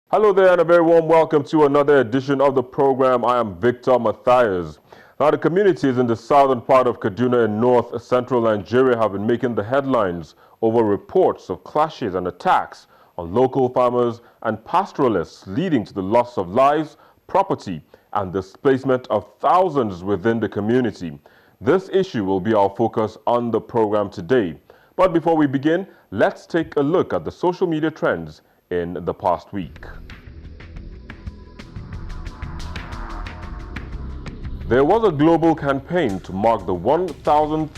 Hello there and a very warm welcome to another edition of the program. I am Victor Matthias. Now, the communities in the southern part of Kaduna in north central Nigeria have been making the headlines over reports of clashes and attacks on local farmers and pastoralists, leading to the loss of lives, property, and displacement of thousands within the community. This issue will be our focus on the program today. But before we begin, let's take a look at the social media trends in the past week. There was a global campaign to mark the 1,000th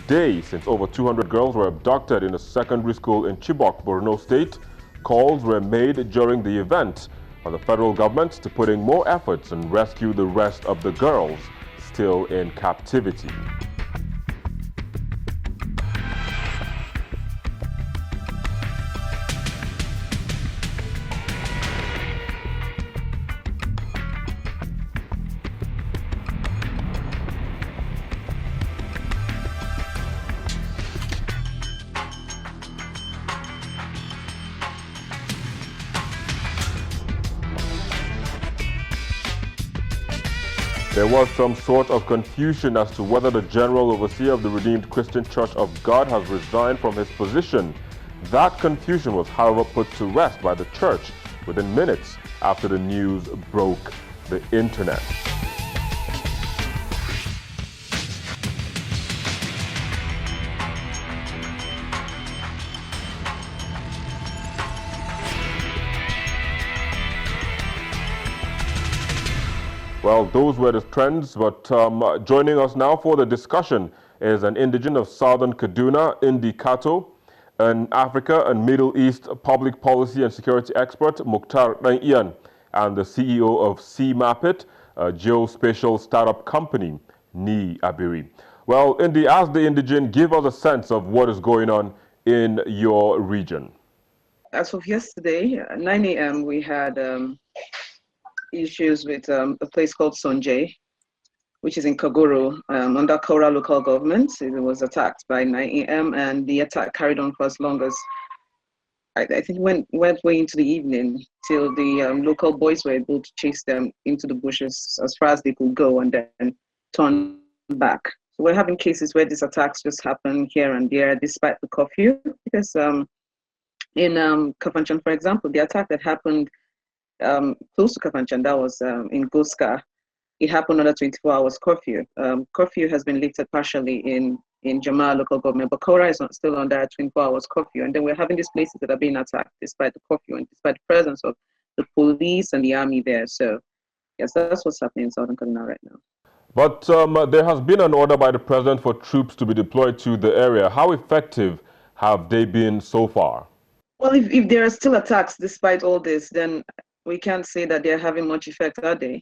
day since over 200 girls were abducted in a secondary school in Chibok, Borno State. Calls were made during the event by the federal government to put in more efforts and rescue the rest of the girls still in captivity. There was some sort of confusion as to whether the General Overseer of the Redeemed Christian Church of God has resigned from his position. That confusion was, however, put to rest by the church within minutes after the news broke the internet. Well, those were the trends, but joining us now for the discussion is an indigene of southern Kaduna, Indi Kato, an Africa and Middle East public policy and security expert, Mukhtar Ian, and the CEO of CMAPIT, a geospatial startup company, Ni Abiri. Well, Indi, as the indigene, give us a sense of what is going on in your region. As of yesterday, at 9 a.m., we had issues with a place called Sonjay, which is in Kaguru, under Kaura local government. It was attacked by 9 a.m. and the attack carried on for as long as, I think, went way into the evening till the local boys were able to chase them into the bushes as far as they could go and then turn back. So we're having cases where these attacks just happen here and there despite the curfew, because in Kafanchan, for example, the attack that happened close to Kafanchan, that was in Goska, it happened under 24 hours curfew. Curfew has been lifted partially in Jamal local government, but Kora is not still under 24 hours curfew. And then we're having these places that are being attacked despite the curfew and despite the presence of the police and the army there. So yes, that's what's happening in Southern Kaduna right now. But there has been an order by the president for troops to be deployed to the area. How effective have they been so far? Well, if there are still attacks despite all this, then we can't say that they're having much effect, are they?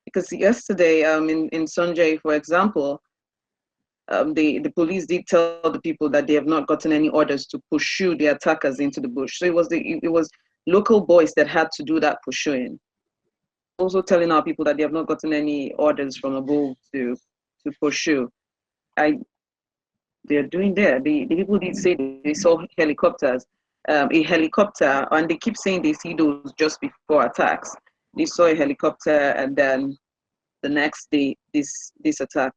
Because yesterday, in Sonjay, for example, the police did tell the people that they have not gotten any orders to pursue the attackers into the bush. So it was local boys that had to do that pursuing. Also telling our people that they have not gotten any orders from above to pursue. They're doing there. The people did say they saw helicopters, a helicopter, and they keep saying they see those just before attacks. They saw a helicopter, and then the next day this attack,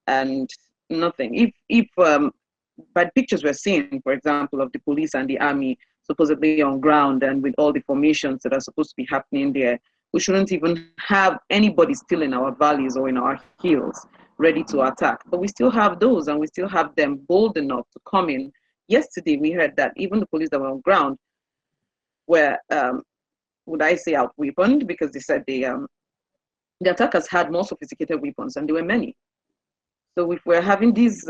and nothing. If but pictures we're seeing, for example, of the police and the army supposedly on ground and with all the formations that are supposed to be happening there, we shouldn't even have anybody still in our valleys or in our hills ready to attack. But we still have those, and we still have them bold enough to come in. Yesterday, we heard that even the police that were on ground were, would I say, out-weaponed, because they said the attackers had more sophisticated weapons, and there were many. So if we're having these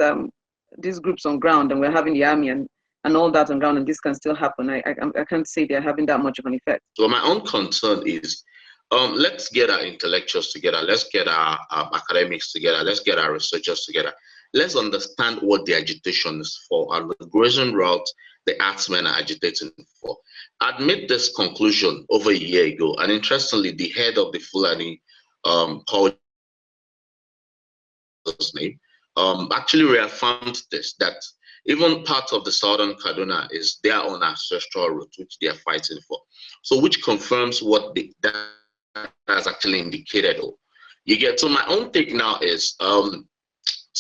groups on ground, and we're having the army and all that on ground, and this can still happen, I can't say they're having that much of an effect. So my own concern is, let's get our intellectuals together, let's get our academics together, let's get our researchers together. Let's understand what the agitation is for, and the grazing route the axemen are agitating for. I made this conclusion over a year ago, and interestingly, the head of the Fulani called his name, actually reaffirmed this, that Even part of the southern Kaduna is their own ancestral route, which they are fighting for. So which confirms what that has actually indicated. You get, so my own take now is to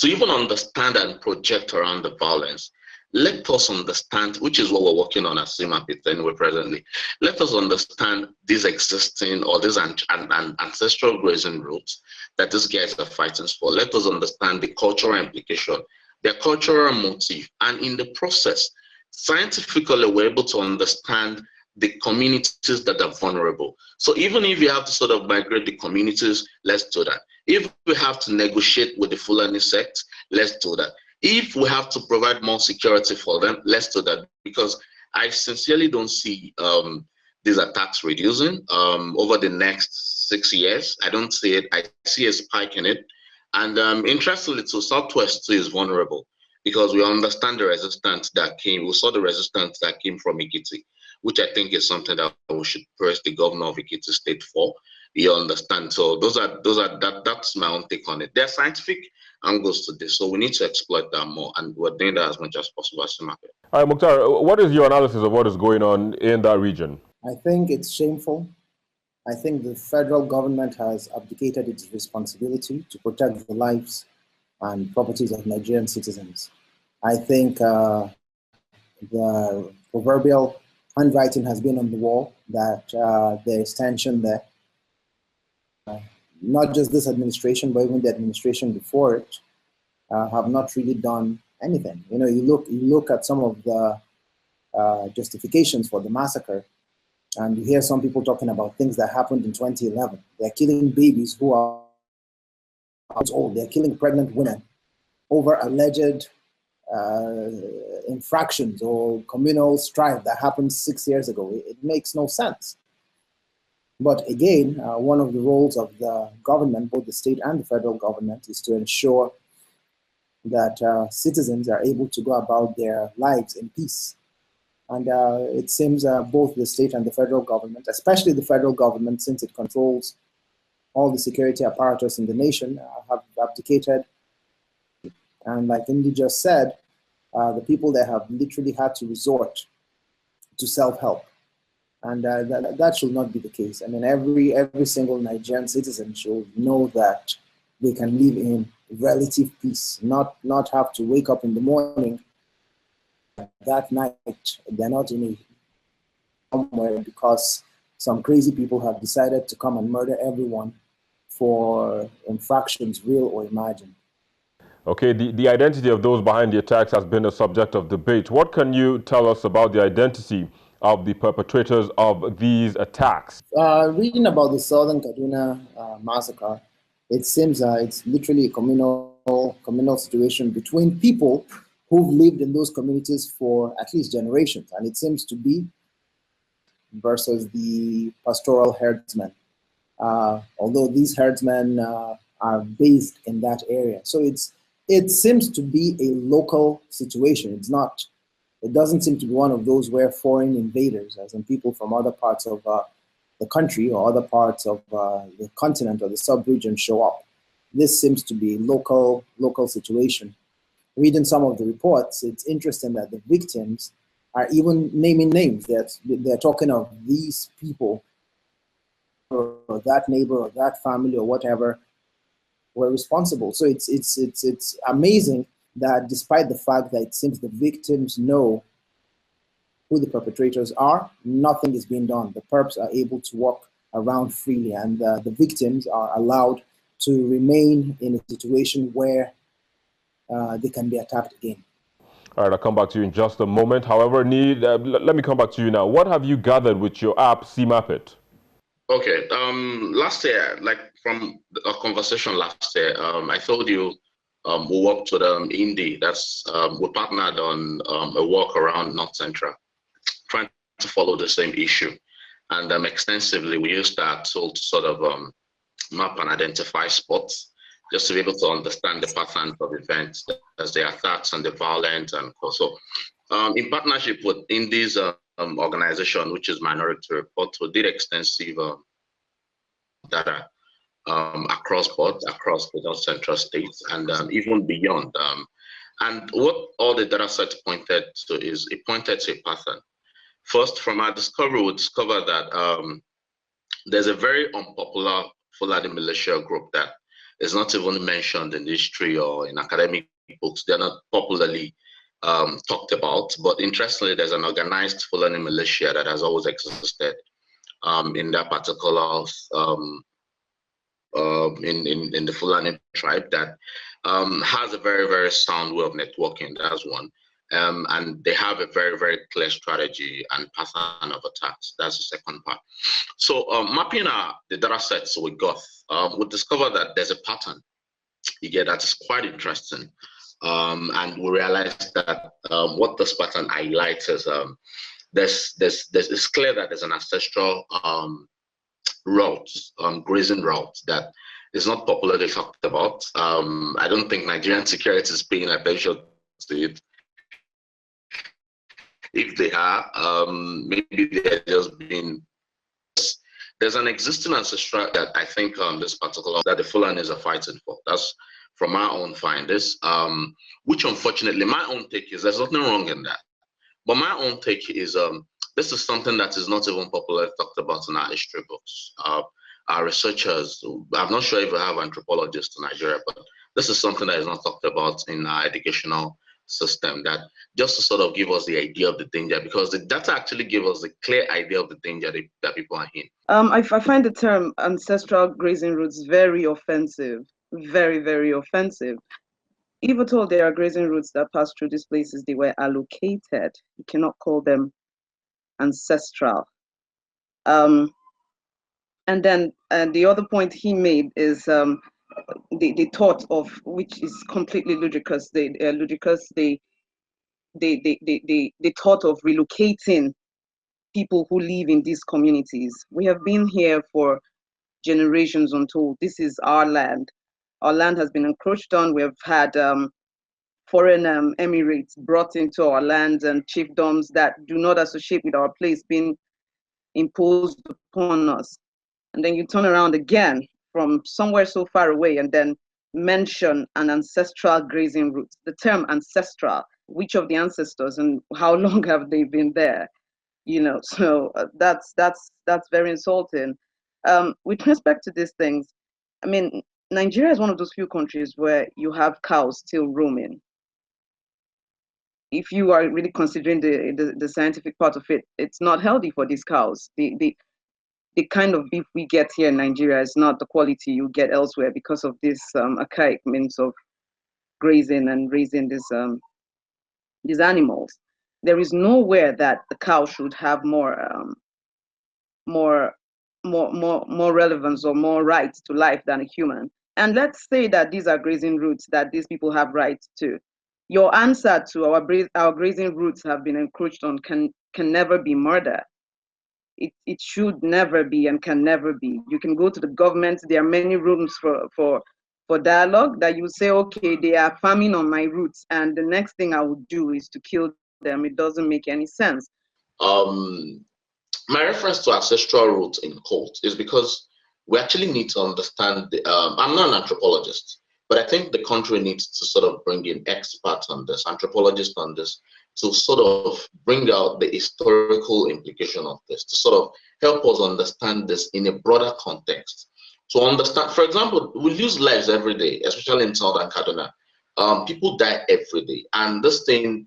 even understand and project around the violence, let us understand, which is what we're working on at CMAPIT anyway presently, let us understand these existing or these ancestral grazing routes that these guys are fighting for. Let us understand the cultural implication, their cultural motive, and in the process, scientifically, we're able to understand the communities that are vulnerable. So even if you have to sort of migrate the communities, let's do that. If we have to negotiate with the Fulani sect, let's do that. If we have to provide more security for them, let's do that. Because I sincerely don't see these attacks reducing over the next 6 years. I don't see it. I see a spike in it. And interestingly, too, Southwest too is vulnerable because we understand the resistance that came. We saw the resistance that came from Ikiti, which I think is something that we should praise the governor of Ikiti State for. You understand? So that's my own take on it. There are scientific angles to this, so we need to exploit that more, and we're doing that as much as possible as the market. All right, Mukhtar, what is your analysis of what is going on in that region? I think it's shameful. I think the federal government has abdicated its responsibility to protect the lives and properties of Nigerian citizens. I think the proverbial handwriting has been on the wall that there is tension there. Not just this administration, but even the administration before it have not really done anything. You know, you look at some of the justifications for the massacre, and you hear some people talking about things that happened in 2011. They're killing babies who are old. They're killing pregnant women over alleged infractions or communal strife that happened 6 years ago. It makes no sense. But again, one of the roles of the government, both the state and the federal government, is to ensure that citizens are able to go about their lives in peace. And it seems both the state and the federal government, especially the federal government, since it controls all the security apparatus in the nation, have abdicated. And like Indy just said, the people there have literally had to resort to self-help. And that should not be the case. I mean, every single Nigerian citizen should know that they can live in relative peace, not have to wake up in the morning that night. They're not in somewhere because some crazy people have decided to come and murder everyone for infractions, real or imagined. Okay, the identity of those behind the attacks has been a subject of debate. What can you tell us about the identity of the perpetrators of these attacks? Reading about the Southern Kaduna massacre, it seems it's literally a communal situation between people who've lived in those communities for at least generations, and it seems to be versus the pastoral herdsmen, although these herdsmen are based in that area. So it seems to be a local situation. It doesn't seem to be one of those where foreign invaders, as in people from other parts of the country or other parts of the continent or the sub-region show up. This seems to be a local situation. Reading some of the reports, it's interesting that the victims are even naming names. They're talking of these people or that neighbor or that family or whatever were responsible. So it's amazing that despite the fact that it seems the victims know who the perpetrators are, nothing is being done. The perps are able to walk around freely, and the victims are allowed to remain in a situation where they can be attacked again. All right, I'll come back to you in just a moment. However, let me come back to you now. What have you gathered with your app, CMAPIT? Okay, last year, like from a conversation last year, I told you we worked with Indy. That's we partnered on a walk around North Central, trying to follow the same issue, and extensively we used that tool to sort of map and identify spots, just to be able to understand the patterns of events, as the attacks and the violence, and also in partnership with Indy's organization, which is Minority Report, we did extensive data across boards, across the North Central states, and even beyond. And what all the data sets pointed to is it pointed to a pattern. First, from our discovery, we discovered that there's a very unpopular Fulani militia group that is not even mentioned in history or in academic books. They're not popularly talked about. But interestingly, there's an organized Fulani militia that has always existed in that particular in the Fulani tribe that has a very, very sound way of networking. That's one. And they have a very, very clear strategy and pattern of attacks. That's the second part. So mapping the data sets we got, we discovered that there's a pattern. That is quite interesting. And we realized that what this pattern highlights is it's clear that there's an ancestral route, grazing route that is not popularly talked about. I don't think Nigerian security is paying attention to it. If they are, maybe they're just being. There's an existing ancestral that I think this particular that the Fulanis are fighting for. That's from my own findings, which unfortunately my own take is there's nothing wrong in that. But my own take is this is something that is not even popularly talked about in our history books. Our researchers, I'm not sure if we have anthropologists in Nigeria, but this is something that is not talked about in our educational system, that just to sort of give us the idea of the danger, because the data actually give us the clear idea of the danger that people are in. I find the term ancestral grazing routes very offensive, very, very offensive. If at all there are grazing routes that pass through these places, they were allocated. You cannot call them ancestral. And then the other point he made is the thought of, which is completely ludicrous. The thought of relocating people who live in these communities. We have been here for generations untold. This is our land. Our land has been encroached on. We have had foreign emirates brought into our lands and chiefdoms that do not associate with our place being imposed upon us. And then you turn around again from somewhere so far away and then mention an ancestral grazing route. The term ancestral, which of the ancestors and how long have they been there? So that's very insulting. With respect to these things, I mean, Nigeria is one of those few countries where you have cows still roaming. If you are really considering the scientific part of it, it's not healthy for these cows. The kind of beef we get here in Nigeria is not the quality you get elsewhere because of this archaic means of grazing and raising these animals. There is nowhere that the cow should have more relevance or more rights to life than a human. And let's say that these are grazing routes that these people have rights to. Your answer to our grazing routes have been encroached on can never be murder. It should never be and can never be. You can go to the government. There are many rooms for dialogue that you say, okay, they are farming on my routes, and the next thing I would do is to kill them. It doesn't make any sense. My reference to ancestral roots in cults is because we actually need to understand I'm not an anthropologist, but I think the country needs to sort of bring in experts on this, anthropologists on this, to sort of bring out the historical implication of this, to sort of help us understand this in a broader context. To understand, for example, we lose lives every day, especially in southern Kaduna. People die every day, and this thing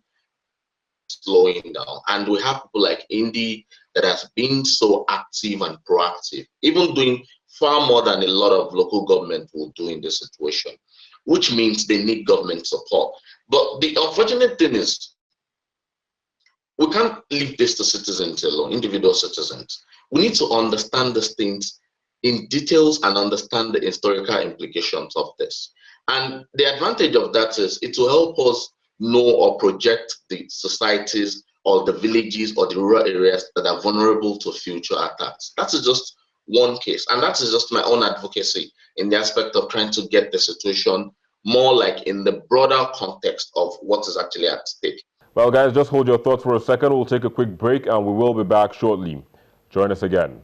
is slowing down. And we have people like Indy that has been so active and proactive, even doing far more than a lot of local government will do in this situation, which means they need government support. But the unfortunate thing is, we can't leave this to citizens alone, individual citizens. We need to understand these things in details and understand the historical implications of this. And the advantage of that is it will help us know or project the societies or the villages or the rural areas that are vulnerable to future attacks. That is just one case. And that is just my own advocacy in the aspect of trying to get the situation more like in the broader context of what is actually at stake. Well, guys, just hold your thoughts for a second. We'll take a quick break and we will be back shortly. Join us again.